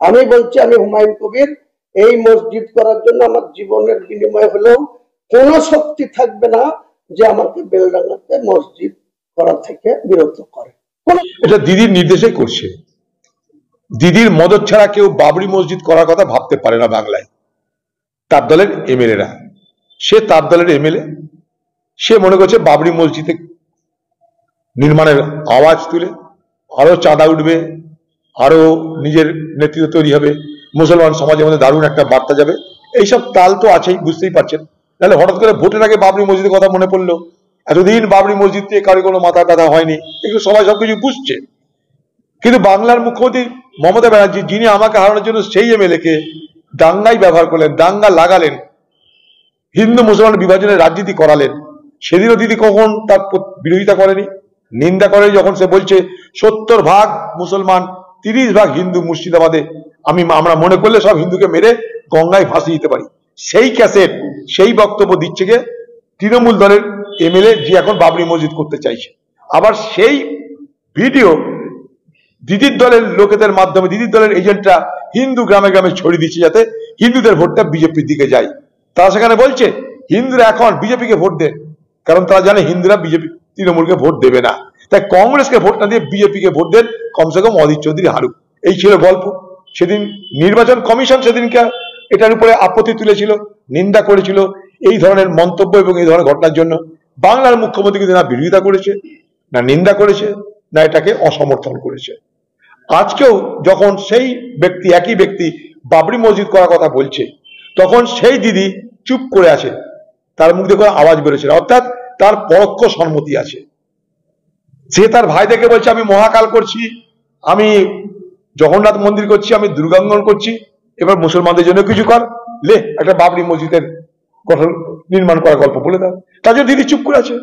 আমি বলছি, আমি হুমায়ুন কবির, এই মসজিদ করার জন্য আমার জীবনের বিনিময় হলেও কোন শক্তি থাকবে না যে আমাকে বেলডাঙ্গাতে মসজিদ করা থেকে বিরত করে। এটা দিদির নির্দেশে করছে। দিদির মদত ছাড়া কেউ বাবরি মসজিদ করার কথা ভাবতে পারে না বাংলায়। তার দলের এমএলএরা, সে তার দলের এমএলএ, সে মনে করছে বাবরি মসজিদে নির্মাণের আওয়াজ তুলে আরো চাঁদা উঠবে, আরো নিজের নেতৃত্ব তৈরি হবে, মুসলমান সমাজের মধ্যে দারুণ একটা বার্তা যাবে। এইসব তাল তো আছেই, বুঝতেই পারছেন। তাহলে হঠাৎ করে ভোটের আগে বাবরি মসজিদের কথা মনে পড়লো। এতদিন বাবরি মসজিদ নিয়ে কারো কোনো মাথা ব্যথা হয়নি, এগুলো সবাই সবকিছু বুঝছে। কিন্তু বাংলার মুখ্যমন্ত্রী মমতা ব্যানার্জি, যিনি আমাকে হারানোর জন্য সেই এমএলএ কে দাঙ্গাই ব্যবহার করলেন, দাঙ্গা লাগালেন, হিন্দু মুসলমান বিভাজনের রাজনীতি করালেন, সেদিনও দিদি কখন তার বিরোধিতা করেনি, নিন্দা করে। যখন সে বলছে 70% মুসলমান, 30% হিন্দু মুর্শিদাবাদে, আমরা মনে করলে সব হিন্দুকে মেরে গঙ্গায় ভাসিয়ে দিতে পারি, সেই ক্যাসেট, সেই বক্তব্য দিচ্ছে গে তৃণমূল দলের এমএলএ, যে এখন বাবরি মসজিদ করতে চাইছে। আবার সেই ভিডিও দিদির দলের লোকেদের মাধ্যমে, দিদির দলের এজেন্টরা হিন্দু গ্রামে গ্রামে ছড়িয়ে দিচ্ছে, যাতে হিন্দুদের ভোটটা বিজেপির দিকে যায়। তারা সেখানে বলছে হিন্দুরা এখন বিজেপিকে ভোট দেন, কারণ তারা জানে হিন্দুরা বিজেপি তৃণমূলকে ভোট দেবে না, তাই কংগ্রেসকে ভোট না দিয়ে বিজেপিকে ভোট দেন, কমসে কম অধীর চৌধুরী হারুক। এই ছিল গল্প। সেদিন নির্বাচন কমিশন সেদিনকে এটার উপরে আপত্তি তুলেছিল, নিন্দা করেছিল এই ধরনের মন্তব্য এবং এই ধরনের ঘটনার জন্য। বাংলার মুখ্যমন্ত্রী কিন্তু না বিরোধিতা করেছে, না নিন্দা করেছে, না এটাকে অসমর্থন করেছে। আজকেও যখন সেই ব্যক্তি, একই ব্যক্তি বাবরি মসজিদ করার কথা বলছে, তখন সেই দিদি চুপ করে আছে, তার মুখ দিয়ে কোনো আওয়াজ বেরোচ্ছে না, অর্থাৎ তার পরোক্ষ সম্মতি আছে। সে তার ভাই দেখে বলছে আমি মহাকাল করছি, আমি জগন্নাথ মন্দির করছি, আমি দুর্গাঙ্গন করছি, এবার মুসলমানদের জন্য কিছু কর, লে একটা বাবরি মসজিদের গঠন নির্মাণ করার গল্প বলে দাও। তার জন্য দিদি চুপ করে আছে।